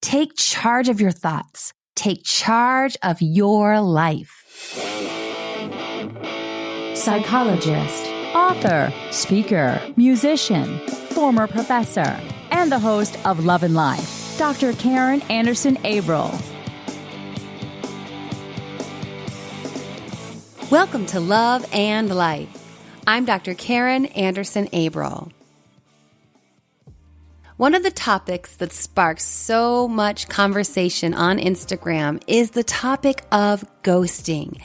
Take charge of your thoughts. Take charge of your life. Psychologist, author, speaker, musician, former professor, and the host of Love and Life, Dr. Karen Anderson Abruptly. Welcome to Love and Life. I'm Dr. Karen Anderson Abruptly. One of the topics that sparks so much conversation on Instagram is the topic of ghosting.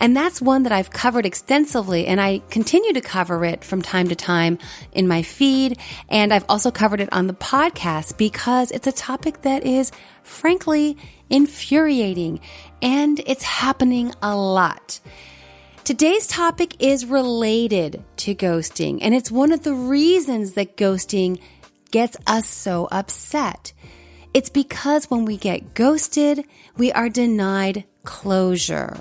And that's one that I've covered extensively, and I continue to cover it from time to time in my feed. And I've also covered it on the podcast because it's a topic that is, frankly, infuriating, and it's happening a lot. Today's topic is related to ghosting, and it's one of the reasons that ghosting gets us so upset. It's because when we get ghosted, we are denied closure.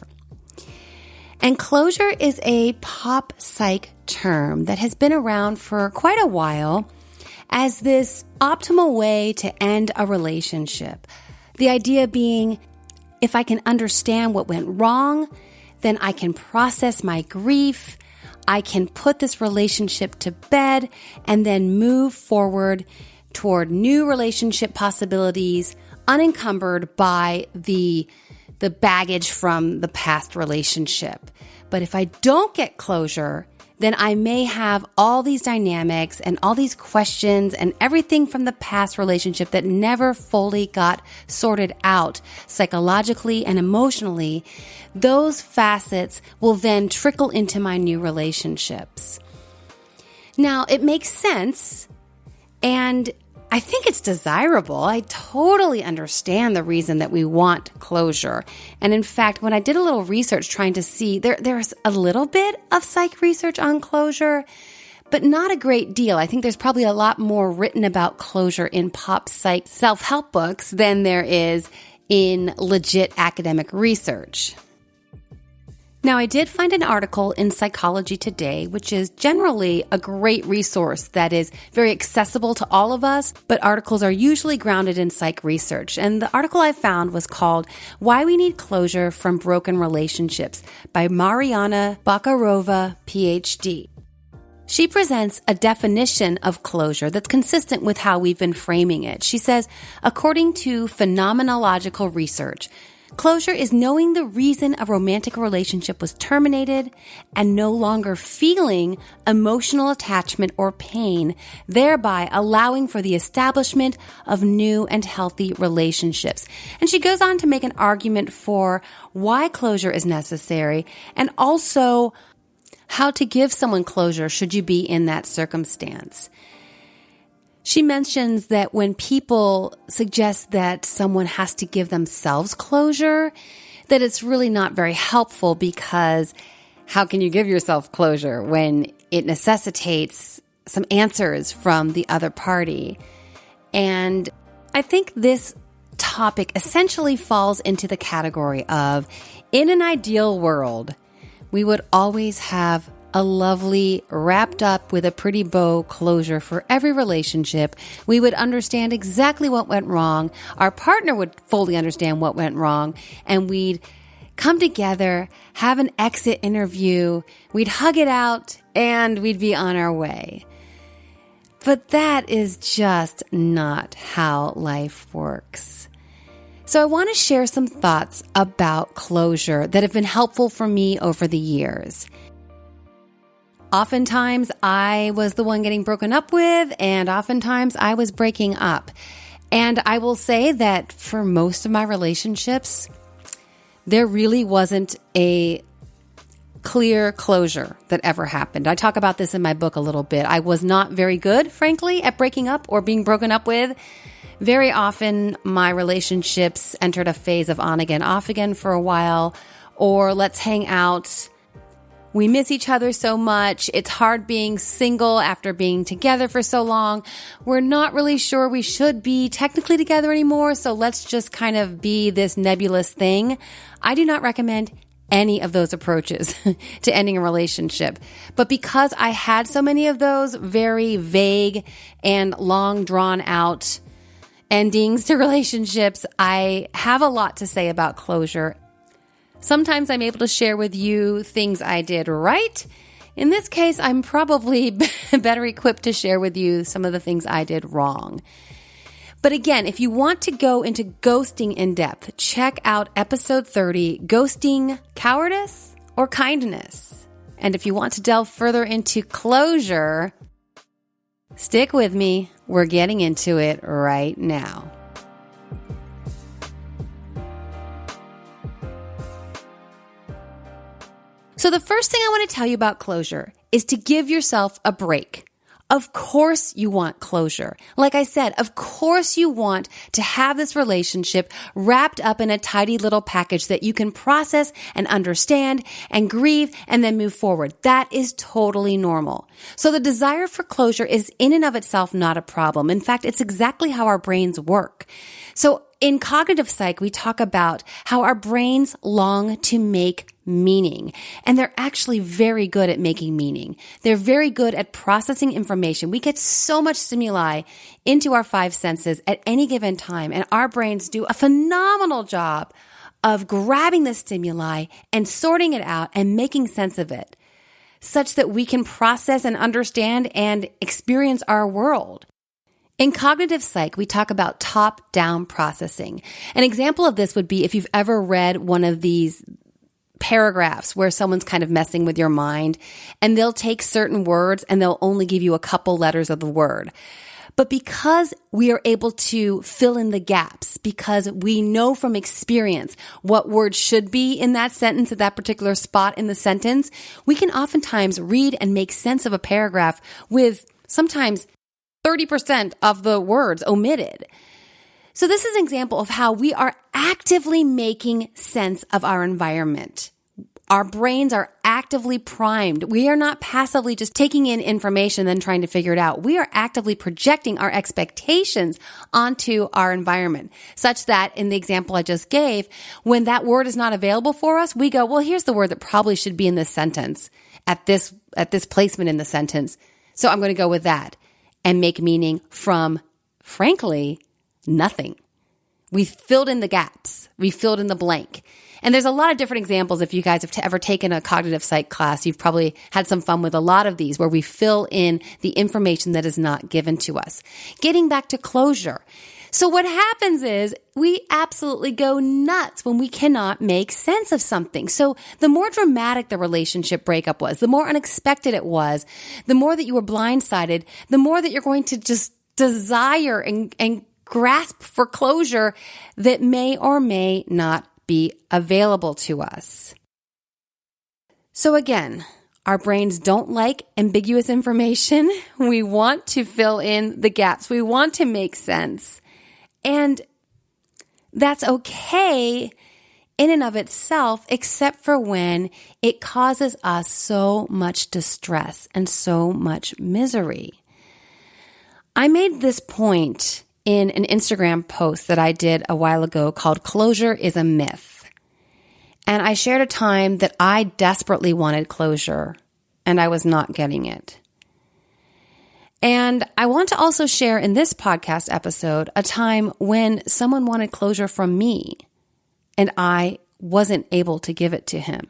And closure is a pop psych term that has been around for quite a while as this optimal way to end a relationship. The idea being, if I can understand what went wrong, then I can process my grief, I can put this relationship to bed, and then move forward toward new relationship possibilities, unencumbered by the baggage from the past relationship. But if I don't get closure, then I may have all these dynamics and all these questions and everything from the past relationship that never fully got sorted out psychologically and emotionally. Those facets will then trickle into my new relationships. Now, it makes sense, and I think it's desirable. I totally understand the reason that we want closure. And in fact, when I did a little research trying to see, there's a little bit of psych research on closure, but not a great deal. I think there's probably a lot more written about closure in pop psych self-help books than there is in legit academic research. Now, I did find an article in Psychology Today, which is generally a great resource that is very accessible to all of us, but articles are usually grounded in psych research. And the article I found was called Why We Need Closure from Broken Relationships by Mariana Bakarova, PhD. She presents a definition of closure that's consistent with how we've been framing it. She says, according to phenomenological research, closure is knowing the reason a romantic relationship was terminated and no longer feeling emotional attachment or pain, thereby allowing for the establishment of new and healthy relationships. And she goes on to make an argument for why closure is necessary and also how to give someone closure should you be in that circumstance. She mentions that when people suggest that someone has to give themselves closure, that it's really not very helpful because how can you give yourself closure when it necessitates some answers from the other party? And I think this topic essentially falls into the category of, in an ideal world, we would always have a lovely, wrapped up with a pretty bow closure for every relationship. We would understand exactly what went wrong. Our partner would fully understand what went wrong. And we'd come together, have an exit interview. We'd hug it out and we'd be on our way. But that is just not how life works. So I want to share some thoughts about closure that have been helpful for me over the years. Oftentimes, I was the one getting broken up with, and oftentimes I was breaking up. And I will say that for most of my relationships, there really wasn't a clear closure that ever happened. I talk about this in my book a little bit. I was not very good, frankly, at breaking up or being broken up with. Very often, my relationships entered a phase of on again, off again for a while, or let's hang out. We miss each other so much. It's hard being single after being together for so long. We're not really sure we should be technically together anymore, so let's just kind of be this nebulous thing. I do not recommend any of those approaches to ending a relationship. But because I had so many of those very vague and long drawn out endings to relationships, I have a lot to say about closure. Sometimes I'm able to share with you things I did right. In this case, I'm probably better equipped to share with you some of the things I did wrong. But again, if you want to go into ghosting in depth, check out episode 30, Ghosting Cowardice or Kindness. And if you want to delve further into closure, stick with me. We're getting into it right now. So the first thing I want to tell you about closure is to give yourself a break. Of course you want closure. Like I said, of course you want to have this relationship wrapped up in a tidy little package that you can process and understand and grieve and then move forward. That is totally normal. So the desire for closure is in and of itself not a problem. In fact, it's exactly how our brains work. So in cognitive psych, we talk about how our brains long to make meaning, and they're actually very good at making meaning. They're very good at processing information. We get so much stimuli into our five senses at any given time, and our brains do a phenomenal job of grabbing the stimuli and sorting it out and making sense of it, such that we can process and understand and experience our world. In cognitive psych, we talk about top-down processing. An example of this would be if you've ever read one of these paragraphs where someone's kind of messing with your mind, and they'll take certain words and they'll only give you a couple letters of the word. But because we are able to fill in the gaps, because we know from experience what words should be in that sentence at that particular spot in the sentence, we can oftentimes read and make sense of a paragraph with sometimes 30% of the words omitted. So this is an example of how we are actively making sense of our environment. Our brains are actively primed. We are not passively just taking in information and then trying to figure it out. We are actively projecting our expectations onto our environment, such that in the example I just gave, when that word is not available for us, we go, well, here's the word that probably should be in this sentence at this placement in the sentence. So I'm going to go with that and make meaning from, frankly, nothing. We filled in the gaps. We filled in the blank. And there's a lot of different examples. If you guys have ever taken a cognitive psych class, you've probably had some fun with a lot of these where we fill in the information that is not given to us. Getting back to closure. So what happens is we absolutely go nuts when we cannot make sense of something. So the more dramatic the relationship breakup was, the more unexpected it was, the more that you were blindsided, the more that you're going to just desire and grasp for closure that may or may not be available to us. So again, our brains don't like ambiguous information. We want to fill in the gaps. We want to make sense. And that's okay in and of itself, except for when it causes us so much distress and so much misery. I made this point in an Instagram post that I did a while ago called Closure is a Myth. And I shared a time that I desperately wanted closure and I was not getting it. And I want to also share in this podcast episode a time when someone wanted closure from me and I wasn't able to give it to him.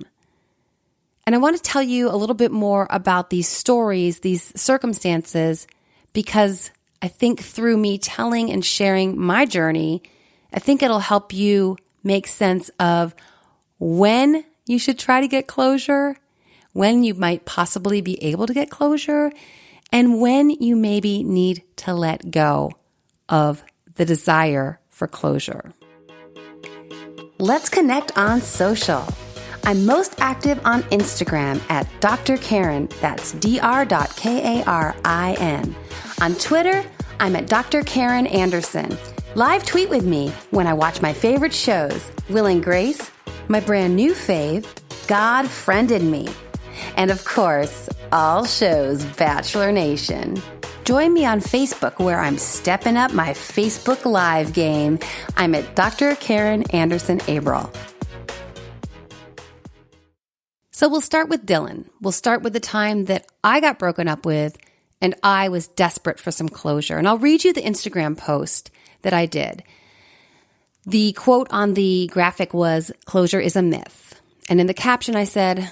And I want to tell you a little bit more about these stories, these circumstances, because I think through me telling and sharing my journey, I think it'll help you make sense of when you should try to get closure, when you might possibly be able to get closure, and when you maybe need to let go of the desire for closure. Let's connect on social. I'm most active on Instagram at Dr. Karen, that's dr.karin. On Twitter, I'm at Dr. Karen Anderson. Live tweet with me when I watch my favorite shows, Will and Grace, my brand new fave, God Friended Me, and of course, all shows Bachelor Nation. Join me on Facebook where I'm stepping up my Facebook Live game. I'm at Dr. Karen Anderson Abruptly. So we'll start with Dylan. We'll start with the time that I got broken up with and I was desperate for some closure. And I'll read you the Instagram post that I did. The quote on the graphic was, "Closure is a myth." And in the caption I said,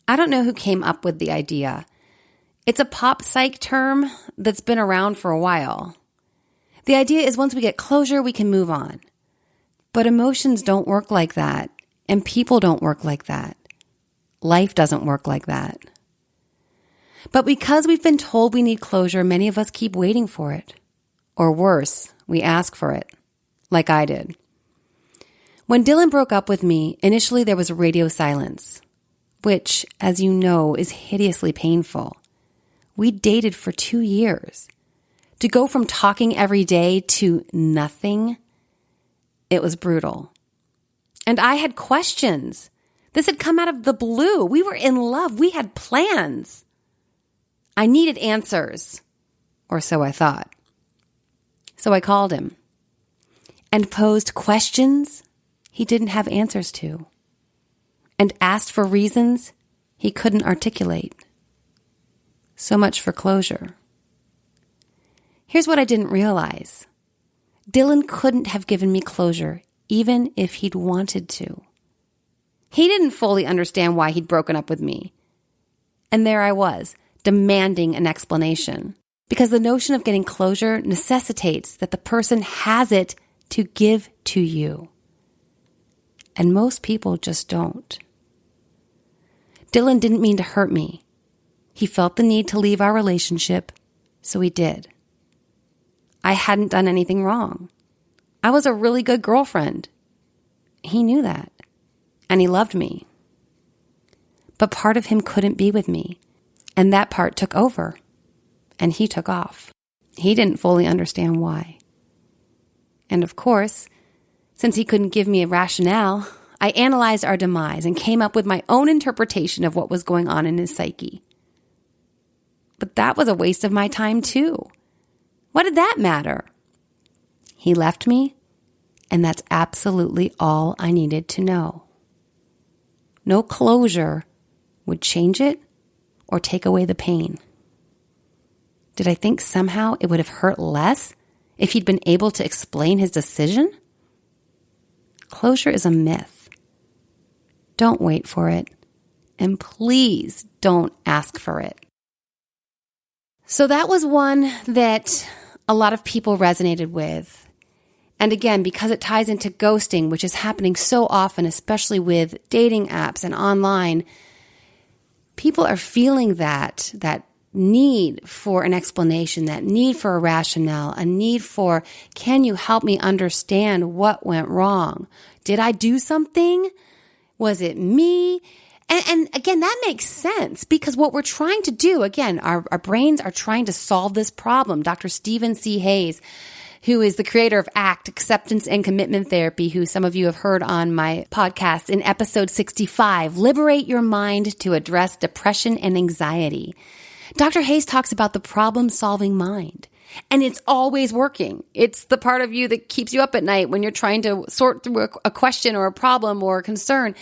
"I don't know who came up with the idea. It's a pop psych term that's been around for a while. The idea is once we get closure, we can move on. But emotions don't work like that, and people don't work like that. Life doesn't work like that. But because we've been told we need closure, many of us keep waiting for it. Or worse, we ask for it, like I did. When Dylan broke up with me, initially there was radio silence, which, as you know, is hideously painful. We dated for 2 years. To go from talking every day to nothing, it was brutal. And I had questions. This had come out of the blue. We were in love. We had plans. I needed answers, or so I thought. So I called him and posed questions he didn't have answers to, and asked for reasons he couldn't articulate. So much for closure. Here's what I didn't realize. Dylan couldn't have given me closure even if he'd wanted to. He didn't fully understand why he'd broken up with me. And there I was, demanding an explanation. Because the notion of getting closure necessitates that the person has it to give to you. And most people just don't. Dylan didn't mean to hurt me. He felt the need to leave our relationship, so he did. I hadn't done anything wrong. I was a really good girlfriend. He knew that, and he loved me. But part of him couldn't be with me, and that part took over, and he took off. He didn't fully understand why. And of course, since he couldn't give me a rationale, I analyzed our demise and came up with my own interpretation of what was going on in his psyche. But that was a waste of my time too. What did that matter? He left me, and that's absolutely all I needed to know. No closure would change it or take away the pain. Did I think somehow it would have hurt less if he'd been able to explain his decision? Closure is a myth. Don't wait for it, and please don't ask for it. So that was one that a lot of people resonated with. And again, because it ties into ghosting, which is happening so often, especially with dating apps and online, people are feeling that need for an explanation, that need for a rationale, a need for, can you help me understand what went wrong? Did I do something? Was it me? And again, that makes sense because what we're trying to do, again, our brains are trying to solve this problem. Dr. Stephen C. Hayes, who is the creator of ACT, Acceptance and Commitment Therapy, who some of you have heard on my podcast in episode 65, Liberate Your Mind to Address Depression and Anxiety. Dr. Hayes talks about the problem-solving mind, and it's always working. It's the part of you that keeps you up at night when you're trying to sort through a question or a problem or a concern.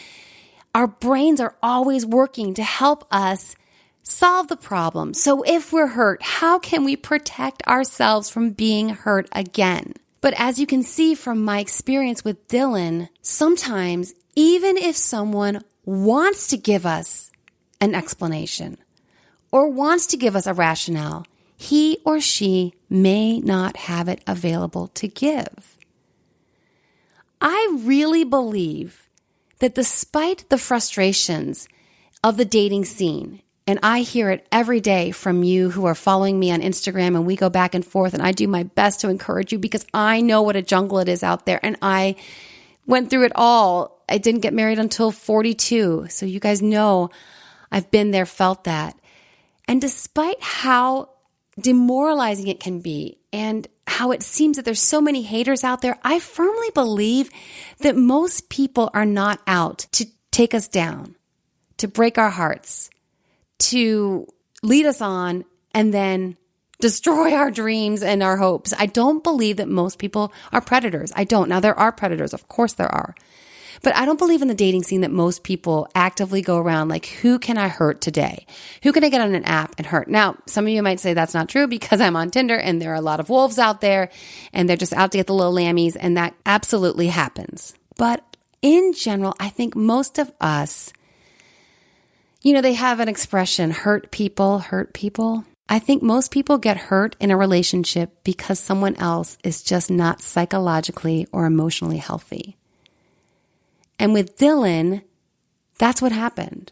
Our brains are always working to help us solve the problem. So if we're hurt, how can we protect ourselves from being hurt again? But as you can see from my experience with Dylan, sometimes even if someone wants to give us an explanation or wants to give us a rationale, he or she may not have it available to give. I really believe that despite the frustrations of the dating scene, and I hear it every day from you who are following me on Instagram, and we go back and forth, and I do my best to encourage you because I know what a jungle it is out there, and I went through it all. I didn't get married until 42, so you guys know I've been there, felt that. And despite how demoralizing it can be and how it seems that there's so many haters out there, I firmly believe that most people are not out to take us down, to break our hearts, to lead us on and then destroy our dreams and our hopes. I don't believe that most people are predators. I don't. Now, there are predators. Of course there are. But I don't believe in the dating scene that most people actively go around like, who can I hurt today? Who can I get on an app and hurt? Now, some of you might say that's not true because I'm on Tinder and there are a lot of wolves out there and they're just out to get the little lammies, and that absolutely happens. But in general, I think most of us, they have an expression, hurt people, hurt people. I think most people get hurt in a relationship because someone else is just not psychologically or emotionally healthy. And with Dylan, that's what happened.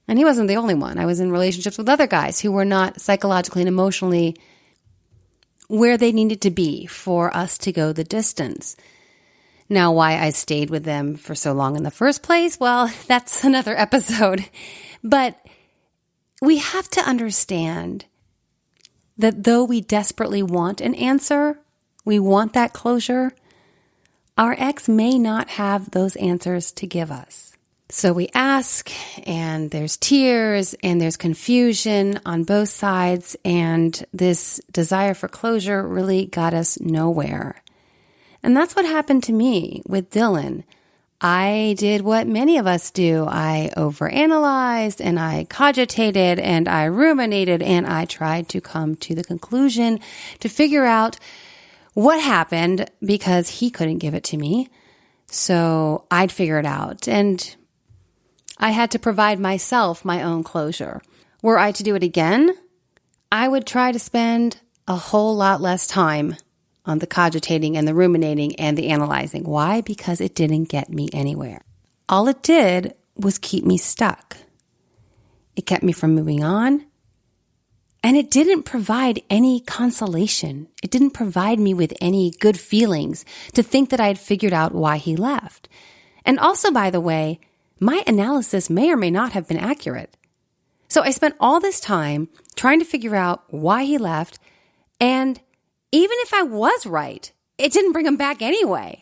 And he wasn't the only one. I was in relationships with other guys who were not psychologically and emotionally where they needed to be for us to go the distance. Now, why I stayed with them for so long in the first place, well, that's another episode. But we have to understand that though we desperately want an answer, we want that closure, our ex may not have those answers to give us. So we ask, and there's tears, and there's confusion on both sides, and this desire for closure really got us nowhere. And that's what happened to me with Dylan. I did what many of us do. I overanalyzed and I cogitated and I ruminated and I tried to come to the conclusion to figure out what happened because he couldn't give it to me. So I'd figure it out. And I had to provide myself my own closure. Were I to do it again, I would try to spend a whole lot less time on the cogitating and the ruminating and the analyzing. Why? Because it didn't get me anywhere. All it did was keep me stuck. It kept me from moving on, and it didn't provide any consolation. It didn't provide me with any good feelings to think that I had figured out why he left. And also, by the way, my analysis may or may not have been accurate. So I spent all this time trying to figure out why he left, and even if I was right, it didn't bring him back anyway.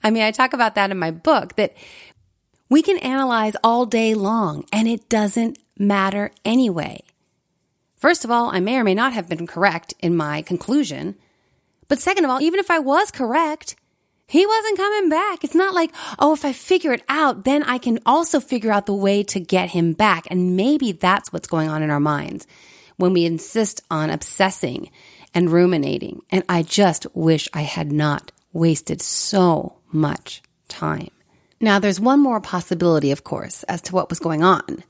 I mean, I talk about that in my book, that we can analyze all day long and it doesn't matter anyway. First of all, I may or may not have been correct in my conclusion. But second of all, even if I was correct, he wasn't coming back. It's not like, oh, if I figure it out, then I can also figure out the way to get him back. And maybe that's what's going on in our minds when we insist on obsessing and ruminating. And I just wish I had not wasted so much time. Now, there's one more possibility, of course, as to what was going on.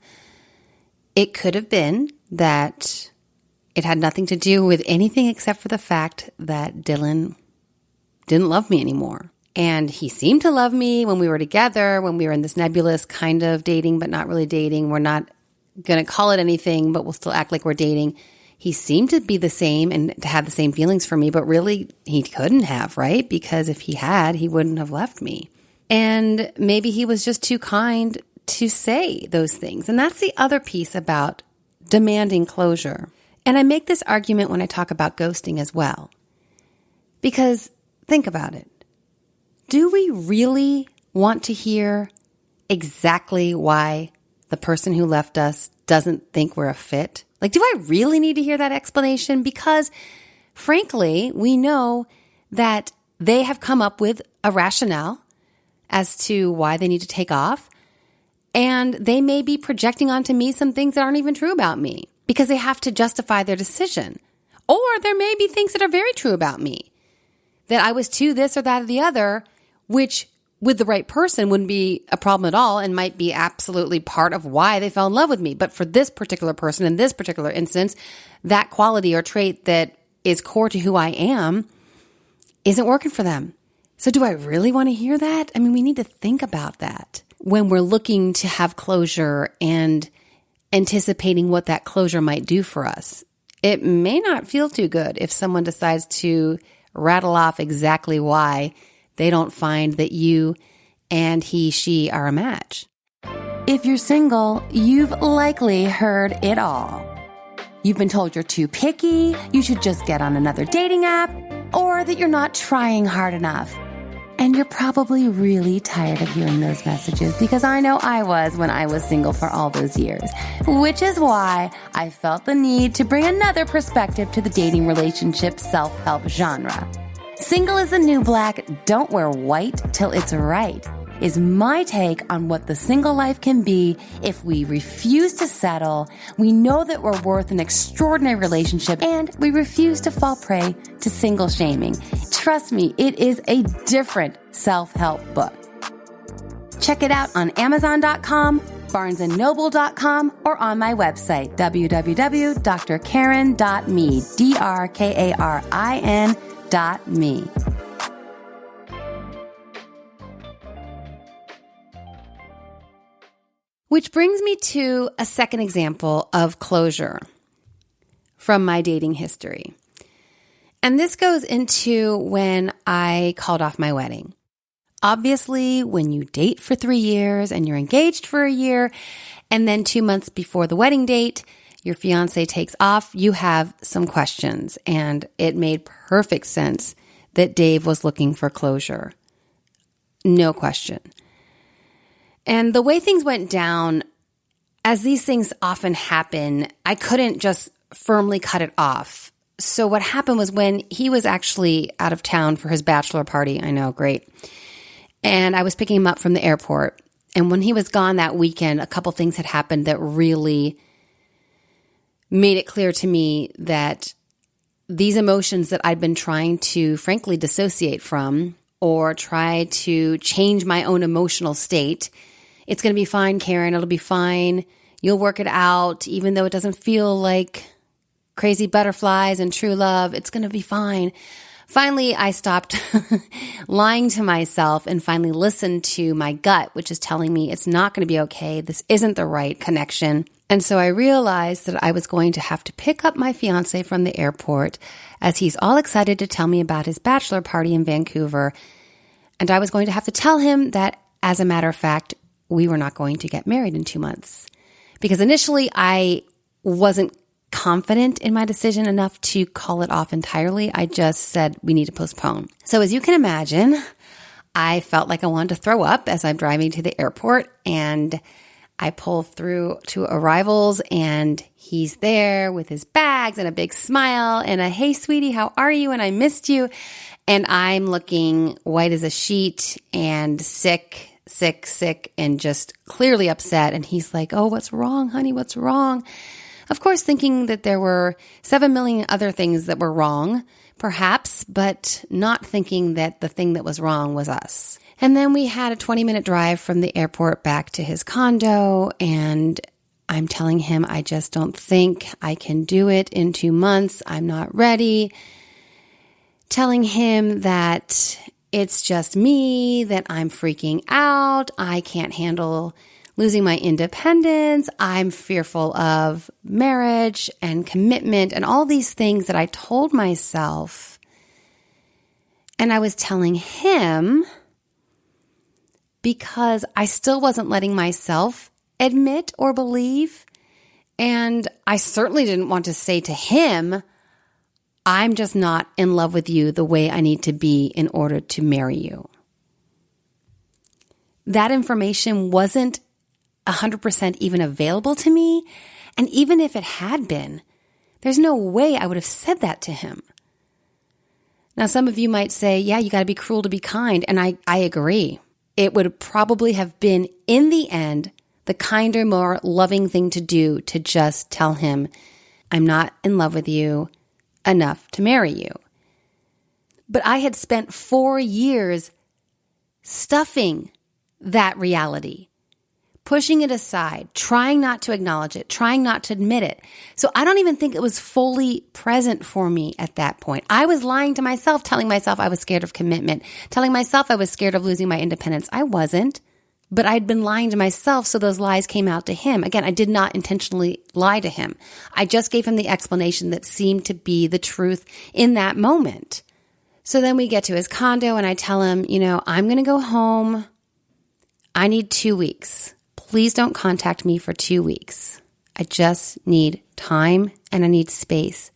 It could have been that it had nothing to do with anything except for the fact that Dylan didn't love me anymore. And he seemed to love me when we were together, when we were in this nebulous kind of dating, but not really dating. We're not going to call it anything, but we'll still act like we're dating. He seemed to be the same and to have the same feelings for me, but really he couldn't have, right? Because if he had, he wouldn't have left me. And maybe he was just too kind to say those things. And that's the other piece about demanding closure. And I make this argument when I talk about ghosting as well. Because think about it. Do we really want to hear exactly why the person who left us doesn't think we're a fit? Like, do I really need to hear that explanation? Because, frankly, we know that they have come up with a rationale as to why they need to take off. And they may be projecting onto me some things that aren't even true about me because they have to justify their decision. Or there may be things that are very true about me, that I was too this or that or the other, which with the right person wouldn't be a problem at all and might be absolutely part of why they fell in love with me. But for this particular person in this particular instance, that quality or trait that is core to who I am isn't working for them. So do I really want to hear that? I mean, we need to think about that when we're looking to have closure and anticipating what that closure might do for us. It may not feel too good if someone decides to rattle off exactly why they don't find that you and he, she are a match. If you're single, you've likely heard it all. You've been told you're too picky, you should just get on another dating app, or that you're not trying hard enough. And you're probably really tired of hearing those messages because I know I was when I was single for all those years, which is why I felt the need to bring another perspective to the dating relationship self-help genre. Single is the new black, don't wear white till it's right. is my take on what the single life can be if we refuse to settle, we know that we're worth an extraordinary relationship, and we refuse to fall prey to single shaming. Trust me, it is a different self-help book. Check it out on Amazon.com, barnesandnoble.com, or on my website, www.drkaren.me, DRKARIN.me. Which brings me to a second example of closure from my dating history. And this goes into when I called off my wedding. Obviously, when you date for 3 years and you're engaged for a year, and then 2 months before the wedding date, your fiance takes off, you have some questions. And it made perfect sense that Dave was looking for closure. No question. And the way things went down, as these things often happen, I couldn't just firmly cut it off. So what happened was when he was actually out of town for his bachelor party, I know, great. And I was picking him up from the airport. And when he was gone that weekend, a couple things had happened that really made it clear to me that these emotions that I'd been trying to, frankly, dissociate from or try to change my own emotional state. It's going to be fine, Karen. It'll be fine. You'll work it out, even though it doesn't feel like crazy butterflies and true love. It's going to be fine. Finally, I stopped lying to myself and finally listened to my gut, which is telling me it's not going to be okay. This isn't the right connection. And so I realized that I was going to have to pick up my fiance from the airport as he's all excited to tell me about his bachelor party in Vancouver. And I was going to have to tell him that, as a matter of fact, we were not going to get married in 2 months. Because initially I wasn't confident in my decision enough to call it off entirely. I just said we need to postpone. So as you can imagine, I felt like I wanted to throw up as I'm driving to the airport, and I pull through to arrivals and he's there with his bags and a big smile and a, "Hey sweetie, how are you? And I missed you." And I'm looking white as a sheet and sick, and just clearly upset. And he's like, "Oh, what's wrong, honey? What's wrong?" Of course, thinking that there were 7 million other things that were wrong, perhaps, but not thinking that the thing that was wrong was us. And then we had a 20-minute drive from the airport back to his condo, and I'm telling him I just don't think I can do it in 2 months. I'm not ready. Telling him that it's just me, that I'm freaking out. I can't handle losing my independence. I'm fearful of marriage and commitment and all these things that I told myself. And I was telling him because I still wasn't letting myself admit or believe. And I certainly didn't want to say to him, "I'm just not in love with you the way I need to be in order to marry you." That information wasn't 100% even available to me. And even if it had been, there's no way I would have said that to him. Now, some of you might say, yeah, you got to be cruel to be kind. And I agree. It would probably have been, in the end, the kinder, more loving thing to do to just tell him, "I'm not in love with you enough to marry you." But I had spent 4 years stuffing that reality, pushing it aside, trying not to acknowledge it, trying not to admit it. So I don't even think it was fully present for me at that point. I was lying to myself, telling myself I was scared of commitment, telling myself I was scared of losing my independence. I wasn't, but I'd been lying to myself, so those lies came out to him. Again, I did not intentionally lie to him. I just gave him the explanation that seemed to be the truth in that moment. So then we get to his condo and I tell him, I'm going to go home. I need 2 weeks. Please don't contact me for 2 weeks. I just need time and I need space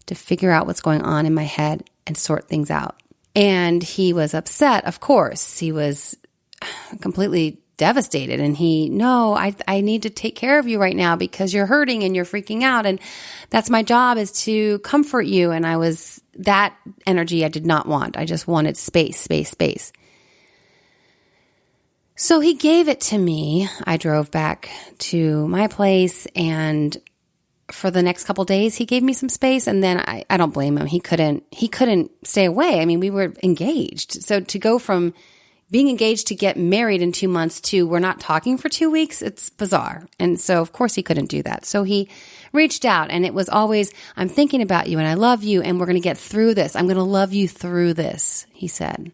to figure out what's going on in my head and sort things out. And he was upset, of course. He was completely devastated. And I need to take care of you right now because you're hurting and you're freaking out. And that's my job, is to comfort you. And that energy I did not want. I just wanted space. So he gave it to me. I drove back to my place, and for the next couple days, he gave me some space, and then I don't blame him. He couldn't stay away. I mean, we were engaged. So to go from being engaged to get married in 2 months to we're not talking for 2 weeks, it's bizarre. And so, of course, he couldn't do that. So he reached out, and it was always, I'm thinking about you, and I love you, and we're going to get through this. I'm going to love you through this, he said.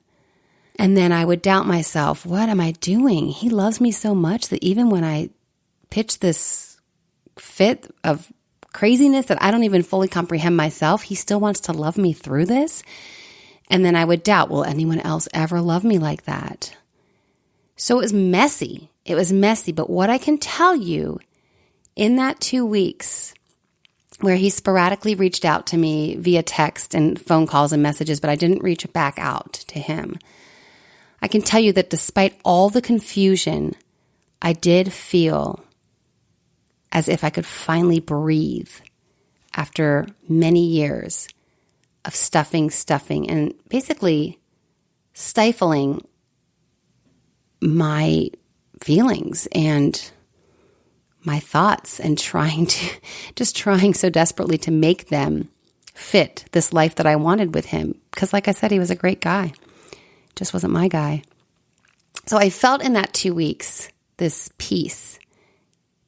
And then I would doubt myself. What am I doing? He loves me so much that even when I pitch this fit of craziness that I don't even fully comprehend myself, he still wants to love me through this. And then I would doubt, will anyone else ever love me like that? So it was messy. It was messy. But what I can tell you, in that 2 weeks where he sporadically reached out to me via text and phone calls and messages, but I didn't reach back out to him, I can tell you that despite all the confusion, I did feel as if I could finally breathe after many years of stuffing, and basically stifling my feelings and my thoughts and trying so desperately to make them fit this life that I wanted with him. Because like I said, he was a great guy. Just wasn't my guy. So I felt in that 2 weeks this peace.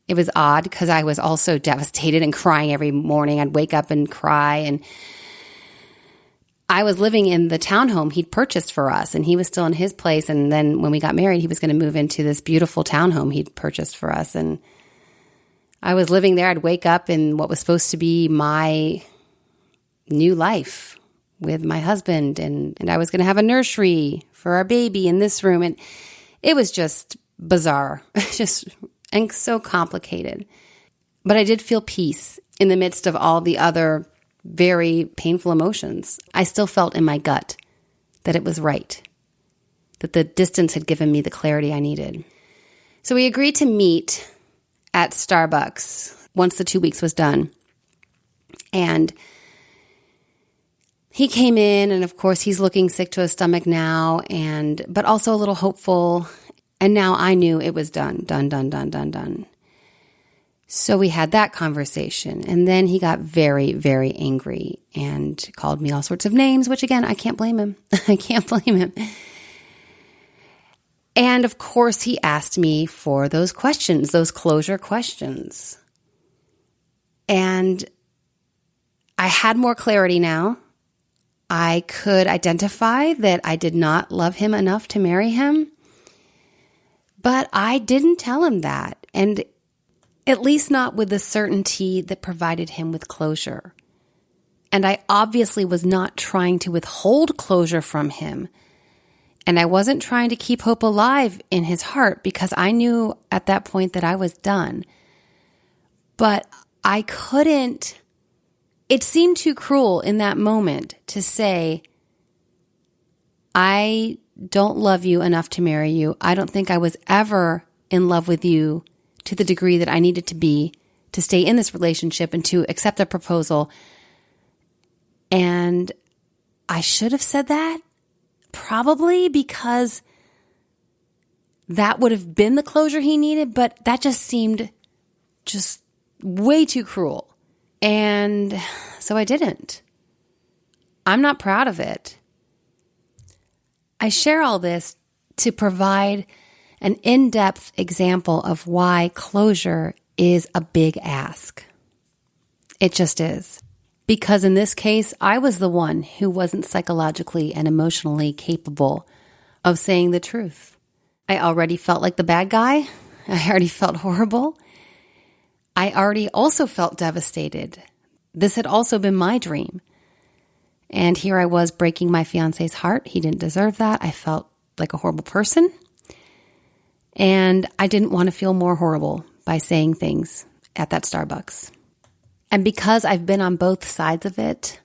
It was odd because I was also devastated and crying every morning. I'd wake up and cry, and I was living in the townhome he'd purchased for us, and he was still in his place. And then when we got married, he was going to move into this beautiful townhome he'd purchased for us. And I was living there. I'd wake up in what was supposed to be my new life with my husband, and I was going to have a nursery for our baby in this room. And it was just bizarre, and so complicated. But I did feel peace in the midst of all the other very painful emotions. I still felt in my gut that it was right, that the distance had given me the clarity I needed. So we agreed to meet at Starbucks once the 2 weeks was done. And he came in, and of course he's looking sick to his stomach now, but also a little hopeful. And now I knew it was done. So we had that conversation, and then he got very, very angry and called me all sorts of names, which again, I can't blame him. I can't blame him. And of course, he asked me for those questions, those closure questions. And I had more clarity now. I could identify that I did not love him enough to marry him. But I didn't tell him that, and at least not with the certainty that provided him with closure. And I obviously was not trying to withhold closure from him. And I wasn't trying to keep hope alive in his heart, because I knew at that point that I was done. But I couldn't, it seemed too cruel in that moment to say, I don't love you enough to marry you. I don't think I was ever in love with you to the degree that I needed to be to stay in this relationship and to accept a proposal. And I should have said that, probably, because that would have been the closure he needed, but that just seemed just way too cruel. And so I didn't. I'm not proud of it. I share all this to provide an in-depth example of why closure is a big ask. It just is. Because in this case, I was the one who wasn't psychologically and emotionally capable of saying the truth. I already felt like the bad guy. I already felt horrible. I already also felt devastated. This had also been my dream. And here I was breaking my fiance's heart. He didn't deserve that. I felt like a horrible person. And I didn't want to feel more horrible by saying things at that Starbucks. And because I've been on both sides of it,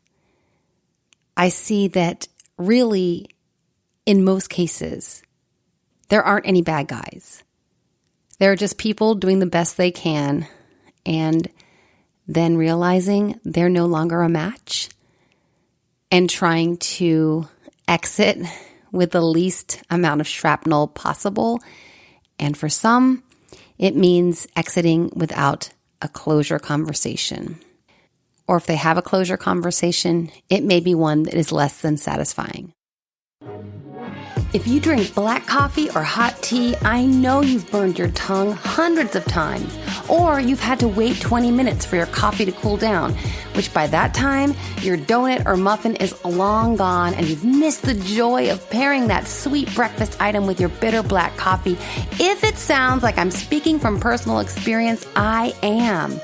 I see that really, in most cases, there aren't any bad guys. There are just people doing the best they can and then realizing they're no longer a match and trying to exit with the least amount of shrapnel possible And for some, it means exiting without a closure conversation. Or if they have a closure conversation, it may be one that is less than satisfying. If you drink black coffee or hot tea, I know you've burned your tongue hundreds of times, or you've had to wait 20 minutes for your coffee to cool down, which by that time, your donut or muffin is long gone and you've missed the joy of pairing that sweet breakfast item with your bitter black coffee. If it sounds like I'm speaking from personal experience, I am.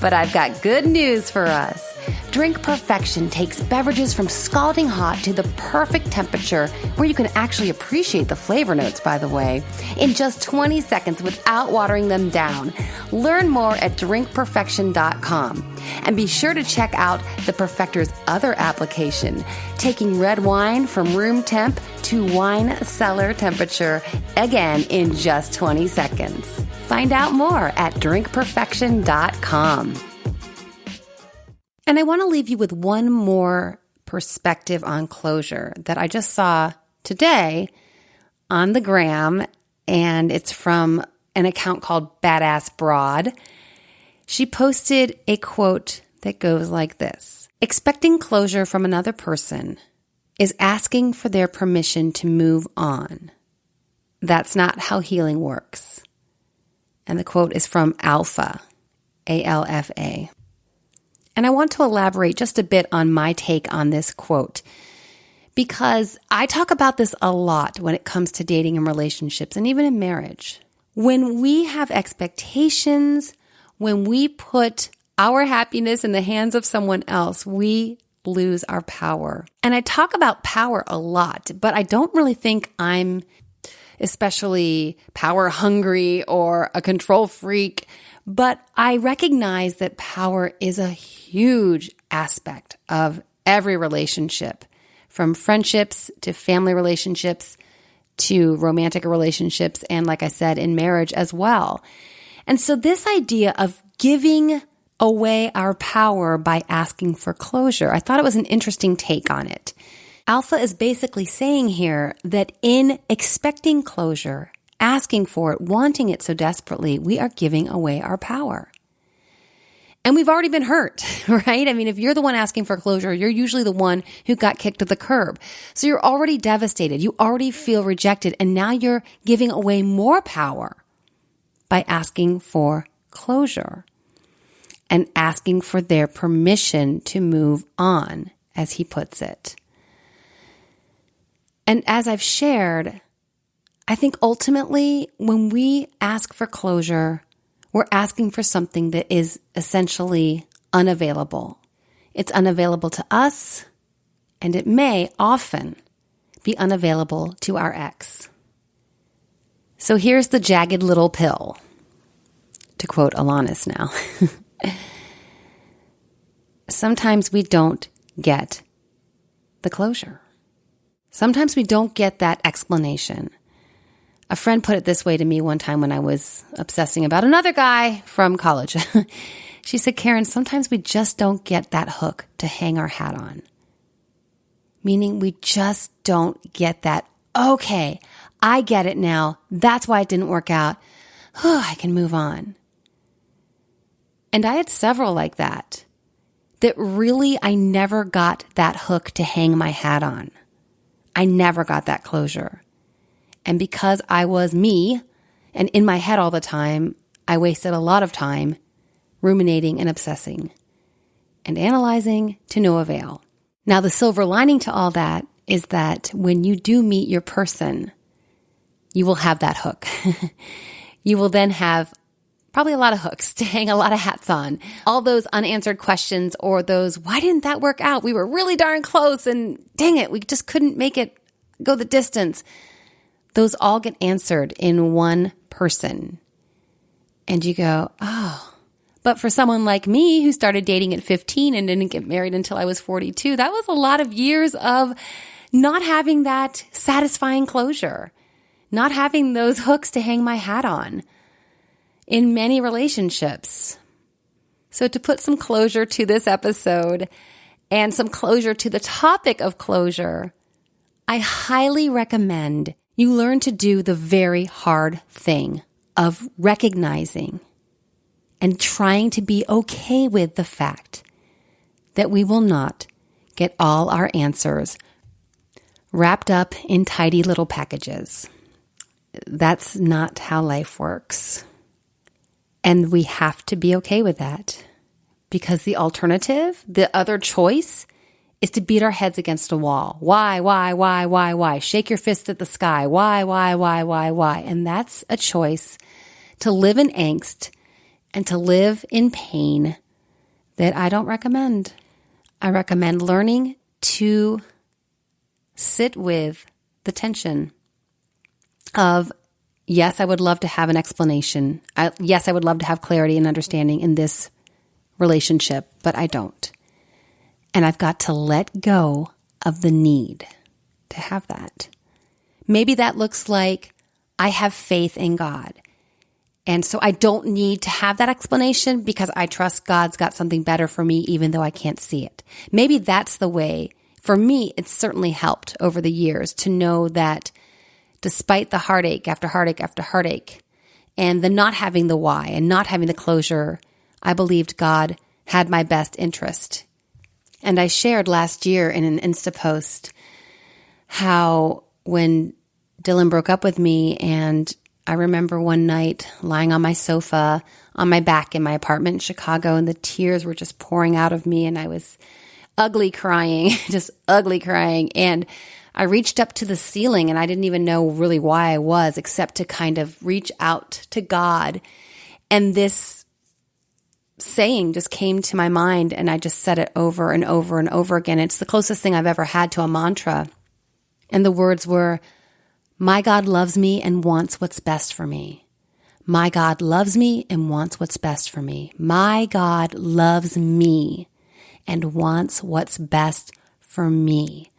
But I've got good news for us. Drink Perfection takes beverages from scalding hot to the perfect temperature where you can actually appreciate the flavor notes, by the way, in just 20 seconds without watering them down. Learn more at drinkperfection.com. And be sure to check out the Perfector's other application, taking red wine from room temp to wine cellar temperature, again in just 20 seconds. Find out more at drinkperfection.com. And I want to leave you with one more perspective on closure that I just saw today on the gram, and it's from an account called Badass Broad. She posted a quote that goes like this: "Expecting closure from another person is asking for their permission to move on. That's not how healing works." And the quote is from Alpha, A-L-F-A. And I want to elaborate just a bit on my take on this quote, because I talk about this a lot when it comes to dating and relationships and even in marriage. When we have expectations, when we put our happiness in the hands of someone else, we lose our power. And I talk about power a lot, but I don't really think I'm especially power hungry or a control freak. But I recognize that power is a huge aspect of every relationship, from friendships to family relationships to romantic relationships, and like I said, in marriage as well. And so this idea of giving away our power by asking for closure, I thought it was an interesting take on it. Alpha is basically saying here that in expecting closure, asking for it, wanting it so desperately, we are giving away our power. And we've already been hurt, right? I mean, if you're the one asking for closure, you're usually the one who got kicked to the curb. So you're already devastated. You already feel rejected. And now you're giving away more power by asking for closure and asking for their permission to move on, as he puts it. And as I've shared, I think ultimately when we ask for closure, we're asking for something that is essentially unavailable. It's unavailable to us, and it may often be unavailable to our ex. So here's the jagged little pill, to quote Alanis now. Sometimes we don't get the closure. Sometimes we don't get that explanation. A friend put it this way to me one time when I was obsessing about another guy from college. She said, "Karen, sometimes we just don't get that hook to hang our hat on." Meaning we just don't get that, okay, I get it now. That's why it didn't work out. I can move on. And I had several like that really I never got that hook to hang my hat on. I never got that closure. And because I was me and in my head all the time, I wasted a lot of time ruminating and obsessing and analyzing to no avail. Now, the silver lining to all that is that when you do meet your person, you will have that hook. You will then have probably a lot of hooks to hang a lot of hats on. All those unanswered questions or those, why didn't that work out? We were really darn close and dang it, we just couldn't make it go the distance. Those all get answered in one person. And you go, oh. But for someone like me who started dating at 15 and didn't get married until I was 42, that was a lot of years of not having that satisfying closure, not having those hooks to hang my hat on in many relationships. So to put some closure to this episode and some closure to the topic of closure, I highly recommend You learn to do the very hard thing of recognizing and trying to be okay with the fact that we will not get all our answers wrapped up in tidy little packages. That's not how life works. And we have to be okay with that, because the alternative, the other choice, is to beat our heads against a wall. Why? Shake your fist at the sky. Why? And that's a choice to live in angst and to live in pain that I don't recommend. I recommend learning to sit with the tension of, yes, I would love to have an explanation. Yes, I would love to have clarity and understanding in this relationship, but I don't. And I've got to let go of the need to have that. Maybe that looks like I have faith in God. And so I don't need to have that explanation because I trust God's got something better for me, even though I can't see it. Maybe that's the way. For me, it's certainly helped over the years to know that despite the heartache after heartache after heartache and the not having the why and not having the closure, I believed God had my best interest. And I shared last year in an Insta post how when Dylan broke up with me, and I remember one night lying on my sofa on my back in my apartment in Chicago, and the tears were just pouring out of me, and I was ugly crying, just ugly crying. And I reached up to the ceiling, and I didn't even know really why I was, except to kind of reach out to God. And this saying just came to my mind, and I just said it over and over and over again. It's the closest thing I've ever had to a mantra. And the words were, my God loves me and wants what's best for me. My God loves me and wants what's best for me. My God loves me and wants what's best for me.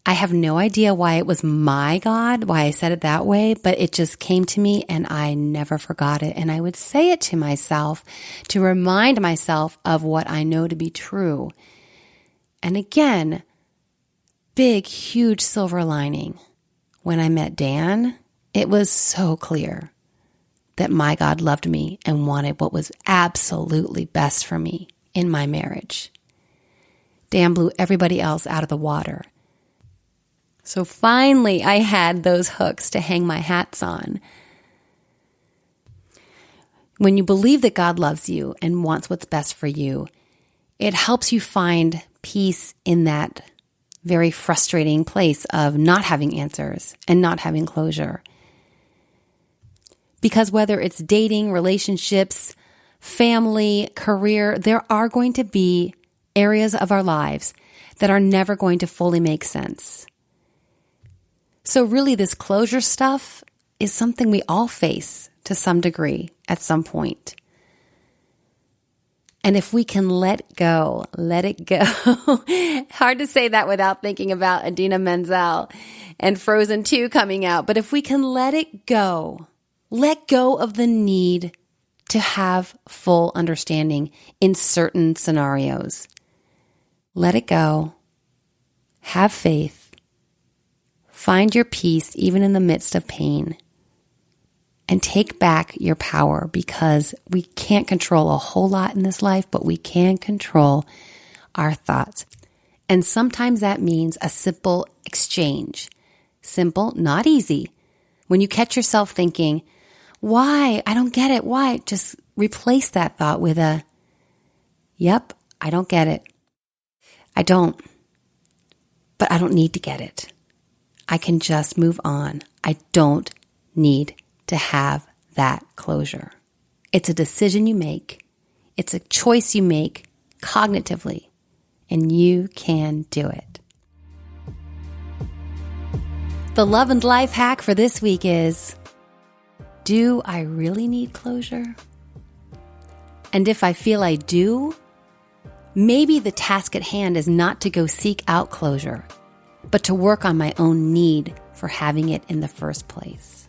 I have no idea why it was my God, why I said it that way, but it just came to me and I never forgot it. And I would say it to myself to remind myself of what I know to be true. And again, big, huge silver lining. When I met Dan, it was so clear that my God loved me and wanted what was absolutely best for me in my marriage. Dan blew everybody else out of the water. So finally, I had those hooks to hang my hats on. When you believe that God loves you and wants what's best for you, it helps you find peace in that very frustrating place of not having answers and not having closure. Because whether it's dating, relationships, family, career, there are going to be areas of our lives that are never going to fully make sense. So really, this closure stuff is something we all face to some degree at some point. And if we can let it go. Hard to say that without thinking about Idina Menzel and Frozen 2 coming out. But if we can let go of the need to have full understanding in certain scenarios. Let it go. Have faith. Find your peace even in the midst of pain, and take back your power, because we can't control a whole lot in this life, but we can control our thoughts. And sometimes that means a simple exchange. Simple, not easy. When you catch yourself thinking, why? I don't get it. Why? Just replace that thought with a, yep, I don't get it. I don't, but I don't need to get it. I can just move on. I don't need to have that closure. It's a decision you make. It's a choice you make cognitively, and you can do it. The Love and Life hack for this week is, do I really need closure? And if I feel I do, maybe the task at hand is not to go seek out closure, but to work on my own need for having it in the first place.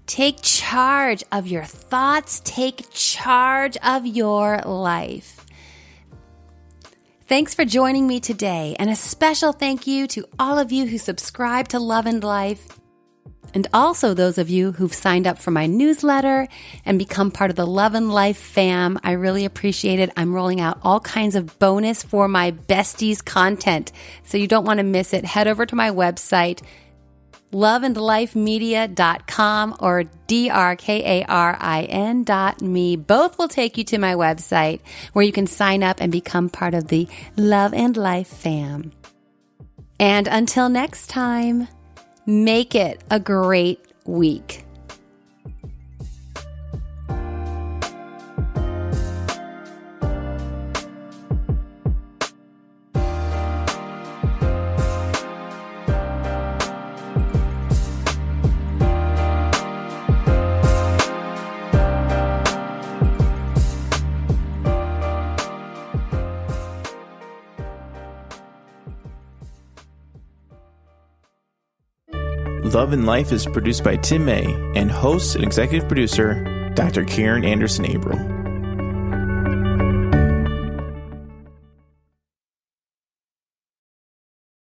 Take charge of your thoughts. Take charge of your life. Thanks for joining me today, and a special thank you to all of you who subscribe to Love and Life. And also those of you who've signed up for my newsletter and become part of the Love and Life fam. I really appreciate it. I'm rolling out all kinds of bonus for my besties content. So you don't want to miss it. Head over to my website, loveandlifemedia.com or drkarin.me. Both will take you to my website where you can sign up and become part of the Love and Life fam. And until next time, make it a great week. Love and Life is produced by Tim May and host and executive producer Dr. Karen Anderson Abel.